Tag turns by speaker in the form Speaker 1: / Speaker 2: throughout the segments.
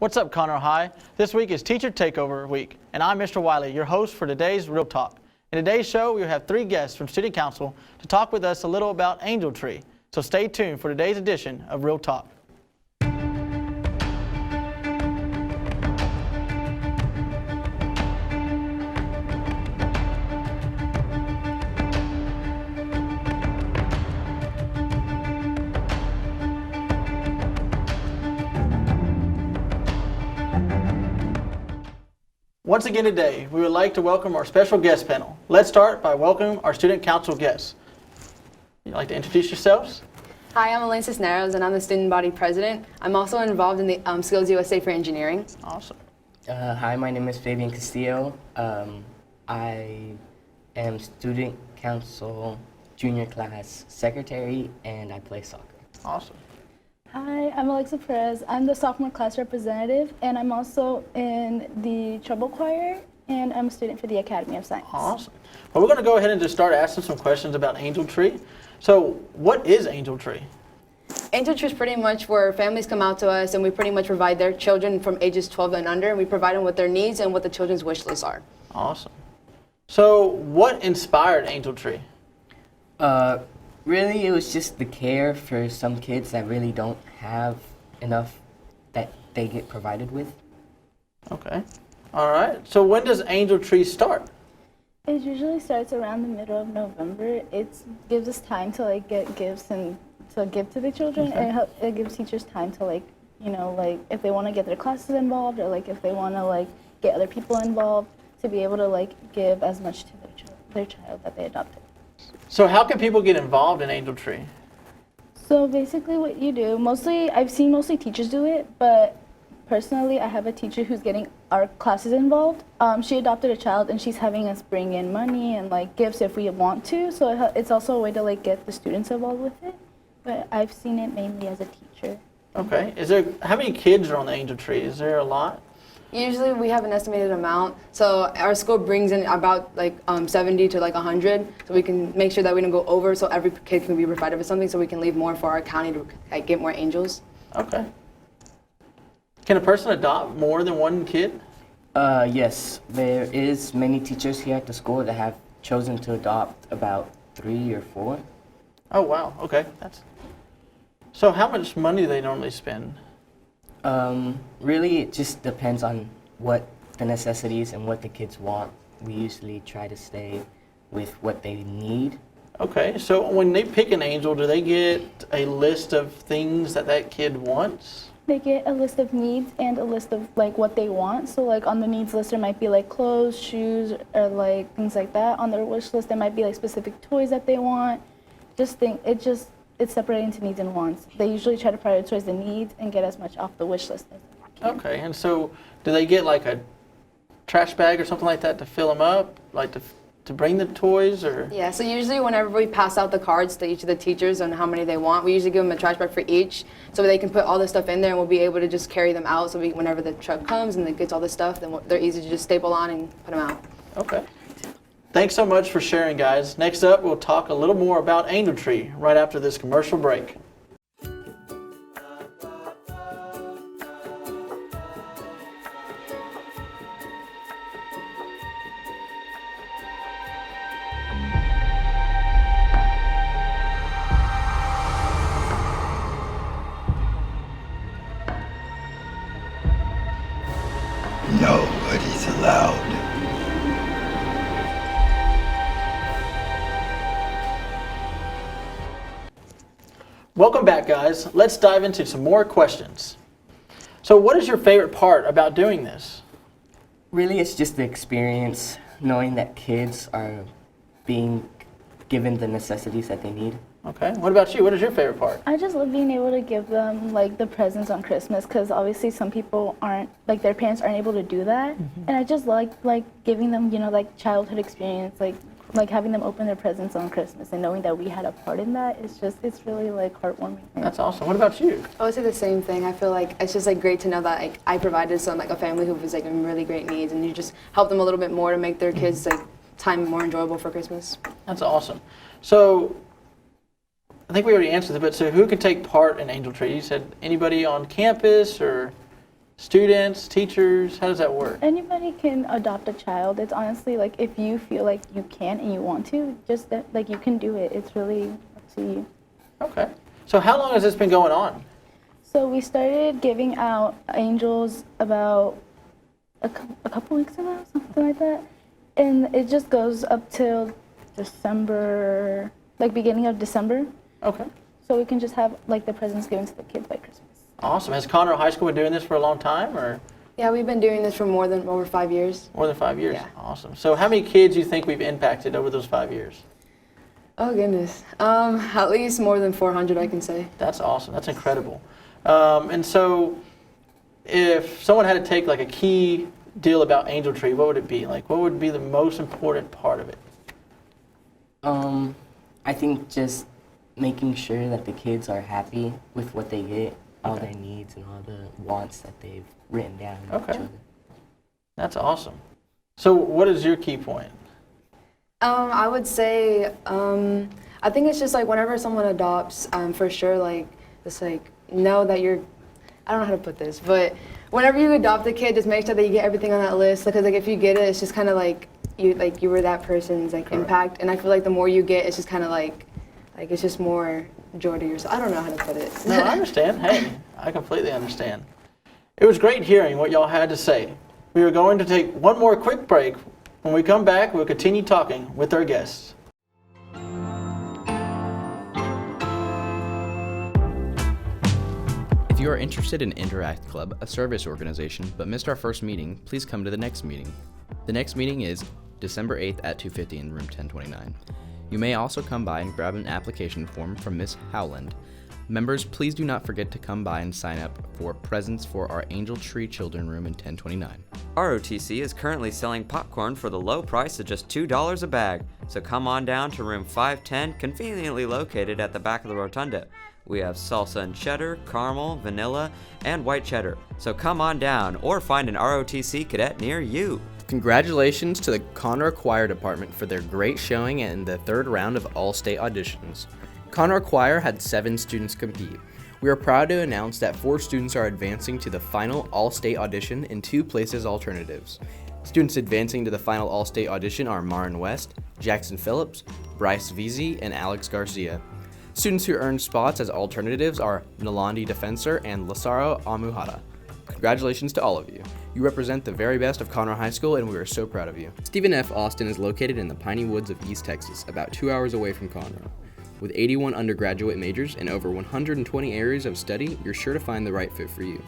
Speaker 1: What's up, Conroe High? This week is Teacher Takeover Week, and I'm Mr. Wiley, your host for today's Real Talk. In today's show, we will have 3 guests from Student Council to talk with us a little about Angel Tree. So stay tuned for today's edition of Real Talk. Once again today, we would like to welcome our special guest panel. Let's start by welcoming our Student Council guests. You'd like to introduce yourselves?
Speaker 2: Hi, I'm Elaine Cisneros, and I'm the Student Body President. I'm also involved in the Skills USA for Engineering.
Speaker 1: Awesome.
Speaker 3: Hi, my name is Fabian Castillo. I am Student Council Junior Class Secretary, and I play soccer.
Speaker 1: Awesome.
Speaker 4: Hi, I'm Alexa Perez. I'm the sophomore class representative, and I'm also in the treble choir, and I'm a student for the Academy of Science.
Speaker 1: Awesome. Well, we're going to go ahead and just start asking some questions about Angel Tree. So, what is Angel Tree?
Speaker 2: Angel Tree is pretty much where families come out to us, and we pretty much provide their children from ages 12 and under, and we provide them with their needs and what the children's wish lists are.
Speaker 1: Awesome. So, what inspired Angel Tree?
Speaker 3: Really, it was just the care for some kids that really don't have enough that they get provided with.
Speaker 1: Okay. All right. So, when does Angel Tree start?
Speaker 4: It usually starts around the middle of November. It gives us time to get gifts and to give to the children,
Speaker 1: Okay.
Speaker 4: and it gives teachers time to if they want to get their classes involved, or if they want to get other people involved, to be able to give as much to their child that they adopted.
Speaker 1: So, how can people get involved in Angel Tree?
Speaker 4: So basically what you do, I've seen mostly teachers do it, but personally I have a teacher who's getting our classes involved. She adopted a child, and she's having us bring in money and gifts if we want to, so it's also a way to get the students involved with it, but I've seen it mainly as a teacher.
Speaker 1: Okay. How many kids are on the Angel Tree? Is there a lot?
Speaker 2: Usually we have an estimated amount, so our school brings in about 70 to 100, so we can make sure that we don't go over, so every kid can be provided with something, so we can leave more for our county to get more angels.
Speaker 1: Okay. Can a person adopt more than one kid?
Speaker 3: Yes, there is many teachers here at the school that have chosen to adopt about 3 or 4.
Speaker 1: Oh, wow. Okay. So how much money do they normally spend?
Speaker 3: Really, it just depends on what the necessities and what the kids want. We usually try to stay with what they need.
Speaker 1: Okay, so when they pick an angel, do they get a list of things that kid wants?
Speaker 4: They get a list of needs and a list of what they want. So on the needs list there might be clothes, shoes, or things like that. On their wish list there might be specific toys that they want. It's separated into needs and wants. They usually try to prioritize the needs and get as much off the wish list as they can.
Speaker 1: Okay, and so do they get a trash bag or something like that to fill them up, to bring the toys, or?
Speaker 2: Yeah, so usually whenever we pass out the cards to each of the teachers on how many they want, we usually give them a trash bag for each, so they can put all the stuff in there, and we'll be able to just carry them out, so whenever the truck comes and it gets all the stuff, then they're easy to just staple on and put them out.
Speaker 1: Okay. Thanks so much for sharing, guys. Next up, we'll talk a little more about Angel Tree right after this commercial break.
Speaker 5: Nobody's allowed.
Speaker 1: Welcome back, guys. Let's dive into some more questions. So what is your favorite part about doing this?
Speaker 3: Really, it's just the experience, knowing that kids are being given the necessities that they need.
Speaker 1: Okay. What about you? What is your favorite part?
Speaker 4: I just love being able to give them the presents on Christmas, because obviously some people aren't their parents aren't able to do that, and I just like giving them childhood experience, like having them open their presents on Christmas and knowing that we had a part in that. It's really heartwarming.
Speaker 1: That's awesome. What about you?
Speaker 2: I would say the same thing. I feel like it's just great to know that I provided some a family who was in really great needs, and you just help them a little bit more to make their kids time more enjoyable for Christmas.
Speaker 1: That's awesome. So I think we already answered it, but so who can take part in Angel Tree? You said anybody on campus or students, teachers? How does that work?
Speaker 4: Anybody can adopt a child. It's honestly like if you feel like you can and you want to, just that like you can do it. It's really up to you.
Speaker 1: Okay. So how long has this been going on?
Speaker 4: So we started giving out angels about a couple weeks ago, something like that. And it just goes up till December, like beginning of December.
Speaker 1: Okay.
Speaker 4: So we can just have like the presents given to the kids by Christmas.
Speaker 1: Awesome. Has Conroe High School been doing this for a long time, or
Speaker 2: Yeah, we've been doing this for over 5 years.
Speaker 1: more than 5 years?
Speaker 2: Yeah.
Speaker 1: Awesome. So how many kids do you think we've impacted over those 5 years?
Speaker 2: Oh goodness, at least more than 400, I can say.
Speaker 1: That's awesome. That's incredible. And so if someone had to take like a key deal about Angel Tree, what would it be? Like, what would be the most important part of it?
Speaker 3: I think just making sure that the kids are happy with what they get, all their needs and all the wants that they've written down. in each
Speaker 1: Okay.
Speaker 3: other.
Speaker 1: That's awesome. So what is your key point?
Speaker 2: I would say, I think it's just like whenever someone adopts, for sure, like, it's like, know that you're, I don't know how to put this, but whenever you adopt a kid, just make sure that you get everything on that list, because like if you get it, it's just kind of like you were that person's like impact, and I feel like the more you get, it's just kind of like it's just more joy to yourself. I don't know how to put it.
Speaker 1: No, I understand. Hey, I completely understand. It was great hearing what y'all had to say. We are going to take one more quick break. When we come back, we'll continue talking with our guests.
Speaker 6: If you are interested in Interact Club, a service organization, but missed our first meeting, please come to the next meeting. The next meeting is December 8th at 2:50 in room 1029. You may also come by and grab an application form from Miss Howland. Members, please do not forget to come by and sign up for presents for our Angel Tree Children room in 1029.
Speaker 7: ROTC is currently selling popcorn for the low price of just $2 a bag, so come on down to room 510, conveniently located at the back of the rotunda. We have salsa and cheddar, caramel, vanilla, and white cheddar, so come on down or find an ROTC cadet near you.
Speaker 6: Congratulations to the Conroe Choir Department for their great showing in the third round of all-state auditions. Conroe Choir had 7 students compete. We are proud to announce that 4 students are advancing to the final all-state audition in 2 places alternatives. Students advancing to the final all-state audition are Marin West, Jackson Phillips, Bryce Veazey, and Alex Garcia. Students who earned spots as alternatives are Nalandi Defensor and Lasaro Amuhara. Congratulations to all of you. You represent the very best of Conroe High School, and we are so proud of you. Stephen F. Austin is located in the Piney Woods of East Texas, about 2 hours away from Conroe. With 81 undergraduate majors and over 120 areas of study, you're sure to find the right fit for you.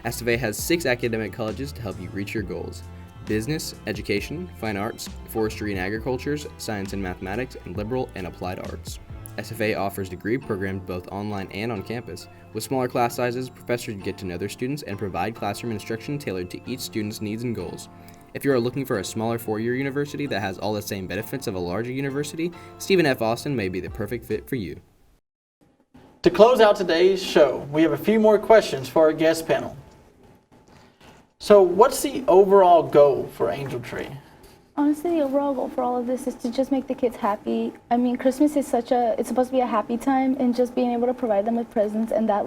Speaker 6: Esteve has 6 academic colleges to help you reach your goals: business, education, fine arts, forestry and agriculture, science and mathematics, and liberal and applied arts. SFA offers degree programs both online and on campus. With smaller class sizes, professors get to know their students and provide classroom instruction tailored to each student's needs and goals. If you are looking for a smaller 4-year university that has all the same benefits of a larger university, Stephen F. Austin may be the perfect fit for you.
Speaker 1: To close out today's show, we have a few more questions for our guest panel. So what's the overall goal for Angel Tree?
Speaker 4: Honestly, the overall goal for all of this is to just make the kids happy. I mean, Christmas is it's supposed to be a happy time, and just being able to provide them with presents and that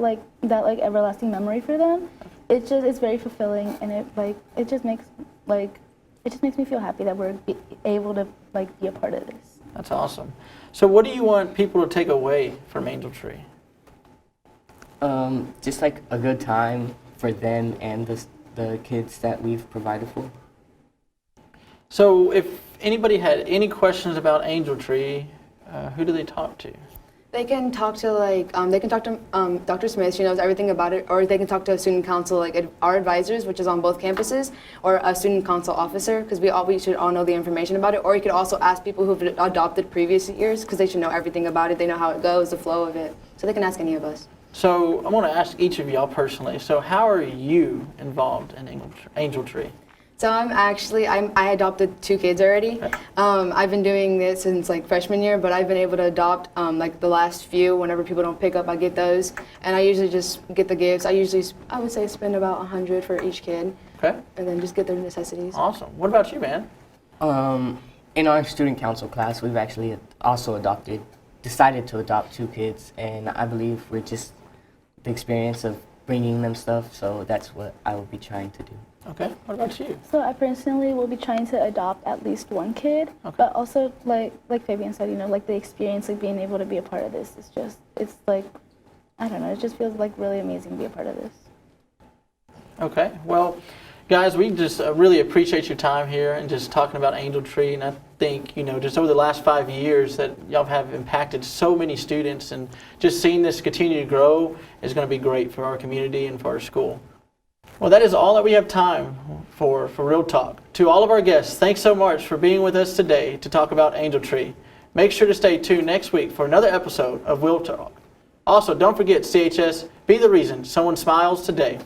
Speaker 4: everlasting memory for them, it's very fulfilling, and it just makes me feel happy that we're able to be a part of this.
Speaker 1: That's awesome. So what do you want people to take away from Angel Tree?
Speaker 3: Just like a good time for them and the kids that we've provided for.
Speaker 1: So if anybody had any questions about Angel Tree, who do they talk to?
Speaker 2: They can talk to Dr. Smith. She knows everything about it, or they can talk to a student council, our advisors, which is on both campuses, or a student council officer, because we should all know the information about it. Or you could also ask people who've adopted previous years, because they should know everything about it. They know how it goes, the flow of it. So they can ask any of us.
Speaker 1: So I want to ask each of y'all personally. So how are you involved in Angel Tree?
Speaker 2: So I adopted 2 kids already.
Speaker 1: Okay.
Speaker 2: I've been doing this since freshman year, but I've been able to adopt the last few. Whenever people don't pick up, I get those, and I usually just get the gifts. I would say spend about 100 for each kid,
Speaker 1: Okay.
Speaker 2: and then just get their necessities.
Speaker 1: Awesome. What about you, man?
Speaker 3: In our student council class, we've actually also decided to adopt 2 kids, and I believe the experience of bringing them stuff. So that's what I will be trying to do.
Speaker 1: Okay, what about you?
Speaker 4: So I personally will be trying to adopt at least one kid,
Speaker 1: Okay.
Speaker 4: but also like Fabian said, like the experience, like being able to be a part of this is just, it's like, I don't know, it just feels like really amazing to be a part of this.
Speaker 1: Okay, well, guys, we just really appreciate your time here and just talking about Angel Tree. And I think, just over the last 5 years that y'all have impacted so many students, and just seeing this continue to grow is going to be great for our community and for our school. Well, that is all that we have time for Real Talk. To all of our guests, thanks so much for being with us today to talk about Angel Tree. Make sure to stay tuned next week for another episode of Real Talk. Also, don't forget, CHS, be the reason someone smiles today.